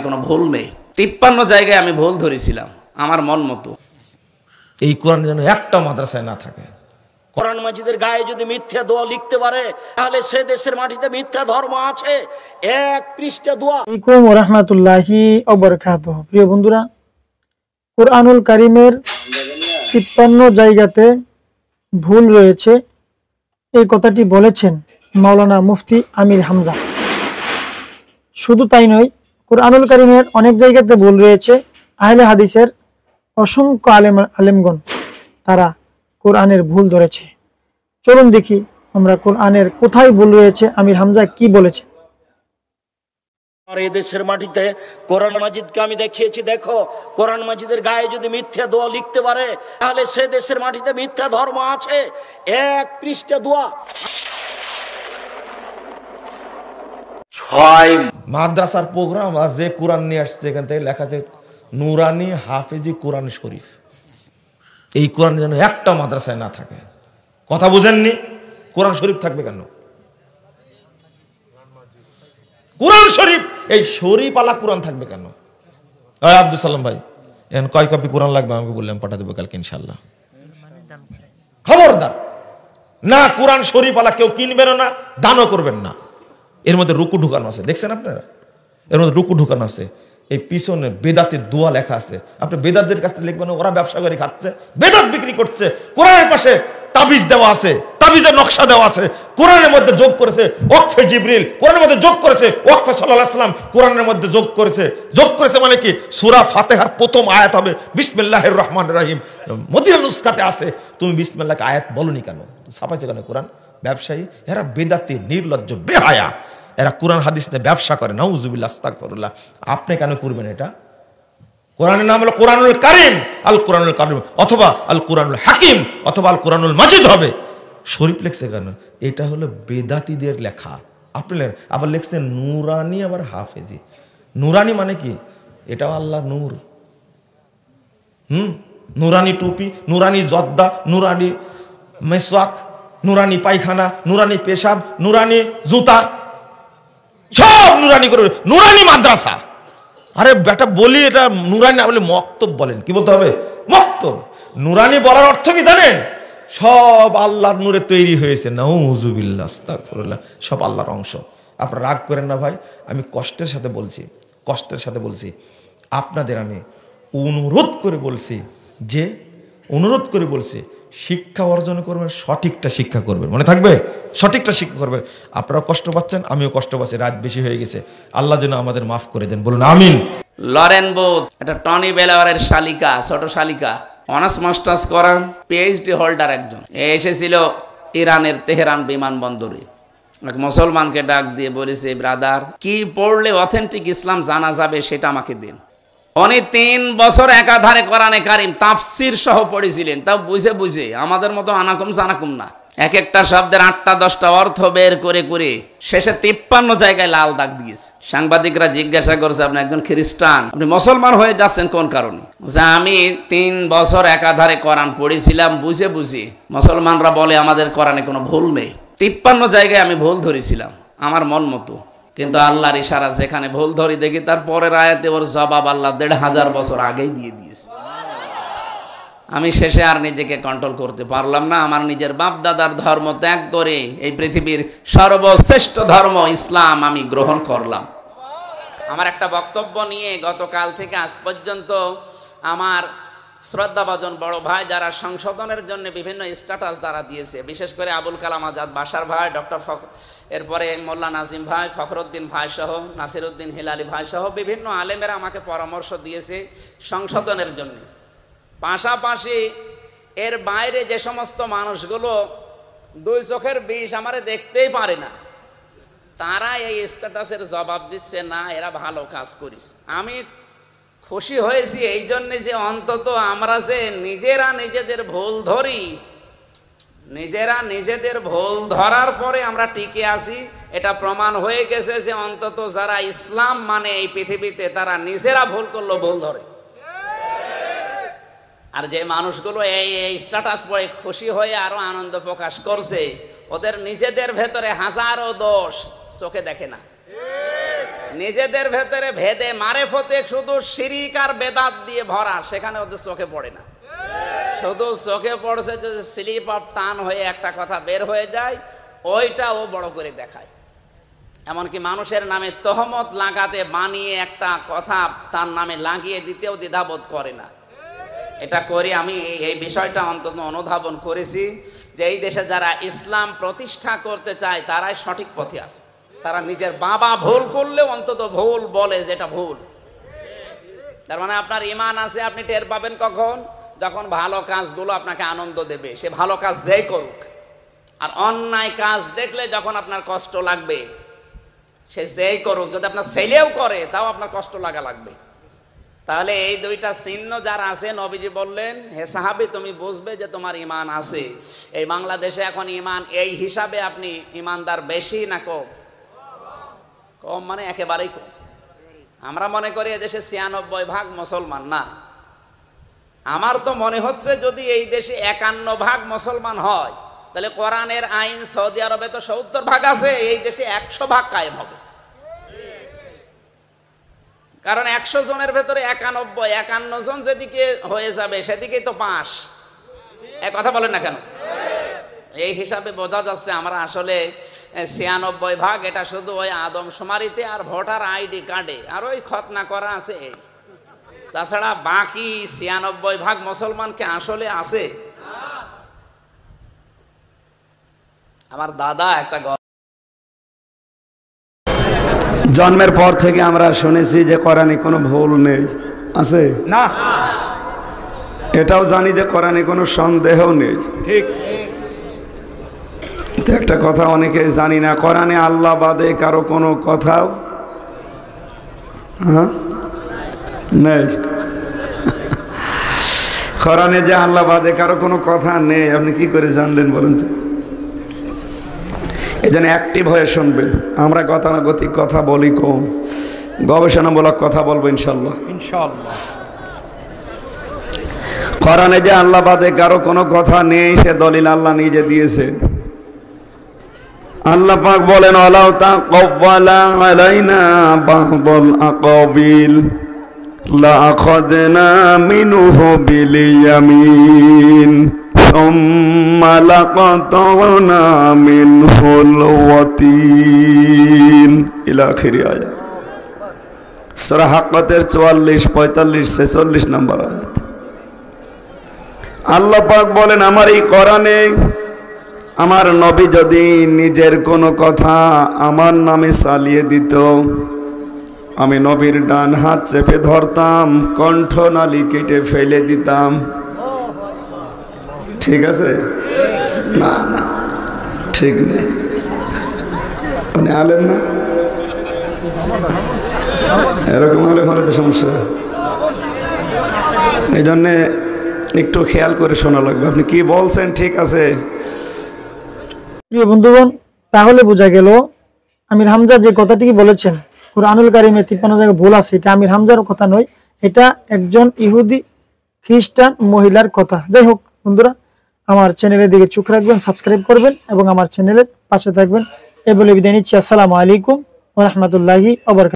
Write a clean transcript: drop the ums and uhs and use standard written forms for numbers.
কোনো ভুল নেই। 53 জায়গায় আমি ভুল ধরেছিলাম আমার মন মতো। এই কোরআন যেন একটা মাদ্রাসায় না থাকে। কোরআন মাজিদের গায়ে যদি মিথ্যা দোয়া লিখতে পারে তাহলে সে দেশের মাটিতে মিথ্যা ধর্ম আছে। এক পৃষ্ঠা দোয়া। আসসালামু আলাইকুম ওয়া রাহমাতুল্লাহি ওয়া বারাকাতুহু। প্রিয় বন্ধুরা, কুরআনুল কারীমের 53 জায়গাতে ভুল রয়েছে, এই কথাটি বলেছেন মাওলানা মুফতি আমির হামজা। শুধু তাই নয়, কুরআনুল কারীমের অনেক জায়গাতে ভুল রয়েছে। আহলে হাদিসের অসংখ্য আলেমগণ তারা কোরআনের ভুল ধরেছে। চলুন দেখি আমরা কোরআনের কোথায় ভুল রয়েছে, আমির হামজা কি বলেছে। আর এই দেশের মাটিতে কোরআন মাজিদকে আমি দেখিয়েছি। দেখো, কোরআন মাজিদের গায়ে যদি মিথ্যা দোয়া লিখতে পারে তাহলে সে দেশের মাটিতে মিথ্যা ধর্ম আছে। এক পৃষ্ঠা দোয়া। 6 মাদ্রাসার প্রোগ্রাম আর যে কোরআন নিয়ে আসছে এখান থেকে লেখা আছে নুরানি হাফেজি কোরআন শরীফ। এই কোরআন যেন একটা মাদ্রাসায় না থাকে। কথা বুঝেননি? কোরআন শরীফ থাকবে কেন? কোরআন শরীফ, এই শরীফ আলা কোরআন থাকবে কেন? আব্দুল সালাম ভাই, এখন কয় কপি কোরআন লাগবে আমাকে বললাম, পাঠা দেবো কালকে ইনশাল্লাহ। খবরদার না, কোরআন শরীফ আলা কেউ কিনবেন না, দানও করবেন না। এর মধ্যে রুকু ঢুকানো আছে, দেখছেন আপনারা? এর মধ্যে রুকু ঢুকানো আছে। এই পিছনে বেদাতের দোয়া লেখা আছে। আপনি বেদাতদের কাছ থেকে লিখবেন, ওরা ব্যবসা করে খাচ্ছে, বেদাত বিক্রি করছে। কোরআনের পাশে তাবিজ দেওয়া আছে, তাবিজের নকশা দেওয়া আছে। কোরআনের মধ্যে যোগ করেছে ওয়াকফে জিবরিল, কোরআনের মধ্যে যোগ করেছে ওয়াকফে সাল্লাল্লাহু আলাইহি ওয়াসাল্লাম, কোরআনের মধ্যে যোগ করেছে মানে কি? সূরা ফাতিহার প্রথম আয়াত হবে বিসমিল্লাহির রহমানির রহিম। মদিনা নুসখাতে আছে, তুমি বিসমিল্লাহকে আয়াত বলনি কেন? ছাপাইছো কেন কোরআন? ব্যবসায়ী এরা, বেদাতি, নির্লজ্জ, বেহায়া, এরা কোরআন হাদিস নিয়ে ব্যবসা করে। নাউজুবিল্লাহ, আস্তাগফিরুল্লাহ। আপনি কেন করবেন এটা? কোরআনের নাম হলো কোরআনুল কারীম, আল কোরআনুল কারীম অথবা আল কোরআনুল হাকিম অথবা আল কোরআনুল মাজিদ হবে। শরীফ লিখছে কেন? এটা হলো বেদাতীদের লেখা। আপনি আবার লিখছেন নুরানি, আবার হাফেজি। নুরানি মানে কি? এটাও আল্লাহর নূর। নুরানি টুপি, নুরানি জর্দা, নুরানি মেসওয়াক, নুরানি পায়খানা, নুরানি পেশাব, নুরানি জুতা, সব নুরানি করে নুরানি মাদ্রাসা। আরে বেটা বলি, এটা নুরানি না বলে মক্তব বলেন। কি বলতে হবে? মক্তব। নুরানি বলার অর্থ কি জানেন? সব আল্লাহর নূরে তৈরি হয়েছে। নাউজুবিল্লাহ, আস্তাগফিরুল্লাহ। সব আল্লাহর অংশ। আপনারা রাগ করেন না ভাই, আমি কষ্টের সাথে বলছি। আপনাদের আমি অনুরোধ করে বলছি, শিক্ষা অর্জন করবেন, সঠিকটা শিক্ষা করবেন। মনে থাকবে? সঠিকটা শিক্ষা করবেন। আপনারা কষ্ট পাচ্ছেন, আমিও কষ্ট পাচ্ছি। রাত বেশি হয়ে গেছে, আল্লাহ যেন আমাদের মাফ করে দেন। বলুন আমিন। লরেন বুথ, এটা টনি বেলাওয়ারের শালিকা, ছোট শালিকা, অনার্স মাস্টার্স করান, পিএইচডি হোল্ডার একজন। এসেছিল ইরানের তেহরান বিমানবন্দরে। এক মুসলমানকে ডাক দিয়ে বলেছে, ব্রাদার, কি পড়লে অথেন্টিক ইসলাম জানা যাবে সেটা আমাকে দিন। উনি 3 বছর একাধারে কোরআনে কারীম তাফসীর সহ পড়েছিলেন, তাও বুঝে আমাদের মতো আনাকুম জানাকুম না। এক একটা শব্দের 8টা 10টা অর্থ বের করে শেষে 53 জায়গায় লাল দাগ দিয়েছে। সাংবাদিকরা জিজ্ঞাসা করছে, আপনি একজন খ্রিস্টান, আপনি মুসলমান হয়ে যাচ্ছেন কোন কারণে? যে আমি 3 বছর একাধারে কোরআন পড়েছিলাম বুঝে। মুসলমানরা বলে আমাদের কোরআনে কোনো ভুল নেই। 53 জায়গায় আমি ভুল ধরেছিলাম আমার মন মতো, কিন্তু আল্লাহর ইশারা যেখানে ভুল ধরি দেখি তার পরের আয়াতে ওর জবাব আল্লাহ 1500 বছর আগেই দিয়ে দিয়েছে। আমি শেষে আর নিজেকে কন্ট্রোল করতে পারলাম না। আমার নিজের বাপ দাদার ধর্ম ত্যাগ করে এই পৃথিবীর সর্বশ্রেষ্ঠ ধর্ম ইসলাম আমি গ্রহণ করলাম। আমার একটা বক্তব্য নিয়ে গতকাল থেকে আজ পর্যন্ত আমার শ্রদ্ধাভাজন বড় ভাই যারা সংশোধনের জন্য বিভিন্ন স্ট্যাটাস দ্বারা দিয়েছে, বিশেষ করে আবুল কালাম আজাদ বাসার ভাই, ডক্টর এরপরে মোল্লা নাজিম ভাই, ফখরুদ্দিন ভাই সহ, নাসিরউদ্দিন হিলালি ভাই সহ বিভিন্ন আলেমেরা আমাকে পরামর্শ দিয়েছে সংশোধনের জন্য। পাশাপাশি এর বাইরে যে সমস্ত মানুষগুলো 2 চোখের বিষ আমারে দেখতেই পারে না, তারা এই স্ট্যাটাসের জবাব দিচ্ছে, না এরা ভালো কাজ করিস। আমি খুশি হয়েছি এই জন্যে যে অন্তত আমরা যে নিজেরা নিজেদের ভুল ধরার পরে আমরা টিকে আছি, এটা প্রমাণ হয়ে গেছে যে অন্তত যারা ইসলাম মানে এই পৃথিবীতে তারা নিজেরা ভুল করলো ভুল ধরে। আর যে মানুষগুলো এই স্ট্যাটাস পড়ে খুশি হয়ে আরো আনন্দ প্রকাশ করছে, ওদের নিজেদের ভেতরে হাজারো দোষ চোখে দেখে না। নিজেদের ভেতরে ভেদে মারেফতে শুধু শিরিক আর বেদাত দিয়ে ভরা, সেখানে ওদের চোখে পড়ে না। শুধু চোখে পড়ছে যদি স্লিপ অফ টান হয়ে একটা কথা বের হয়ে যায়, ওইটা ও বড় করে দেখায়। এমনকি মানুষের নামে তহমত লাগাতে বানিয়ে একটা কথা তার নামে লাগিয়ে দিতেও দ্বিধাবোধ করে না। এটা করি আমি এই বিষয়টা অন্তত অনুধাবন করেছি যে এই দেশে যারা ইসলাম প্রতিষ্ঠা করতে চায় তারাই সঠিক পথে আছে। তারা নিজের বাবা ভুল করলেও অন্তত ভুল বলে যেটা ভুল। তার মানে আপনার ঈমান আছে, আপনি টের পাবেন কখন? যখন ভালো কাজগুলো আপনাকে আনন্দ দেবে, সে ভালো কাজ যেই করুক। আর অন্যায় কাজ দেখলে যখন আপনার কষ্ট লাগবে, সে যেই করুক, যদি আপনার ছেলেও করে তাও আপনার কষ্ট লাগবে। তাহলে এই দুইটা চিহ্ন যারা আছে, নবীজি বললেন হে সাহাবী তুমি বুঝবে যে তোমার ঈমান আছে। এই বাংলাদেশে এখন ঈমান এই হিসাবে আপনি ঈমানদার বেশি না কম? কম মানে একেবারেই কম। আমরা মনে করি এদেশে ৯৬% মুসলমান। না, আমার তো মনে হচ্ছে যদি এই দেশে ৫১% মুসলমান হয় তাহলে কোরআনের আইন সৌদি আরবে তো ৭০% আছে, এই দেশে ১০০% কায়েম হবে। কারণ ১০০ জনের ভেতরে ৫১ জন যেদিকে হয়ে যাবে সেদিকেই তো পাস। এক কথা বলেন না কেন? এই হিসাবে বোঝা যাচ্ছে আমরা আসলে ৯৬%। এটা শুধু ওই আদমশুমারিতে আর ভোটার আইডি কার্ডে আর ওই খতনা করা আছে। তাছাড়া বাকি ৯৬% মুসলমানকে আসলে আছে। আমার দাদা একটা জন্মের পর থেকে আমরা শুনেছি যে কোরআনে কোনো ভুল নেই, আছে না? এটাও জানি যে কোরআনে কোনো সন্দেহ নেই, ঠিক? তো একটা কথা অনেকে জানি না, কোরআনে আল্লাহ বাদে কারো কোনো কথাও নেই। কোরআনে যে আল্লাহ বাদে কারো কোনো কথা নেই, আপনি কি করে জানলেন বলেন তো? এই জন্য অ্যাক্টিভ হয়ে শুনবেন। আমরা গতানুগতিক কথা বলি কম, গবেষণামূলক কথা বলবো ইনশাল্লাহ। কোরআনে যে আল্লাহ বাদে কারো কোনো কথা নেই সে দলিল আল্লাহ নিজে দিয়েছেন। আল্লাহ পাক বলেন ওয়ালাউ তাকাওয়ালা আলাইনা বা'দুল আকাবিল লা আখাযনা মিনহু বিল ইয়ামিন সুম্মা লাকাতানা মিনহুল ওয়াতিন ইলা আখির আয়াত। সূরা হাক্কাতের ৪৪, ৪৫, ৪৬ নম্বর আয়াত। আল্লাহ পাক বলেন আমার এই কোরআনে আমার নবী যদি নিজের কোনো কথা আমার নামে চালিয়ে দিত, আমি নবীর ডান হাত চেপে ধরতাম, কণ্ঠনালী কেটে ফেলে দিতাম। ঠিক আছে? না না, ঠিক নেই। আপনি আলেম না? এরকম আলেম হলে তো সমস্যা। এই জন্যে একটু খেয়াল করে শোনা লাগবে। আপনি কি বলছেন ঠিক আছে? প্রিয় বন্ধুগণ, তাহলে বোঝা গেল আমির হামজা যে কথাটি বলেছেন কুরআনুল কারীমে ৫৩ জায়গায় ভুল আছে, এটা আমির হামজার কথা নয়, এটা একজন ইহুদি খ্রিস্টান মহিলার কথা। যাই হোক বন্ধুরা, আমার চ্যানেলের দিকে চোখ রাখবেন, সাবস্ক্রাইব করবেন এবং আমার চ্যানেলের পাশে থাকবেন। এই বলে বিদায় নিচ্ছি। আসসালামু আলাইকুম ওয়া রাহমাতুল্লাহি ওয়া বারাকাতুহু।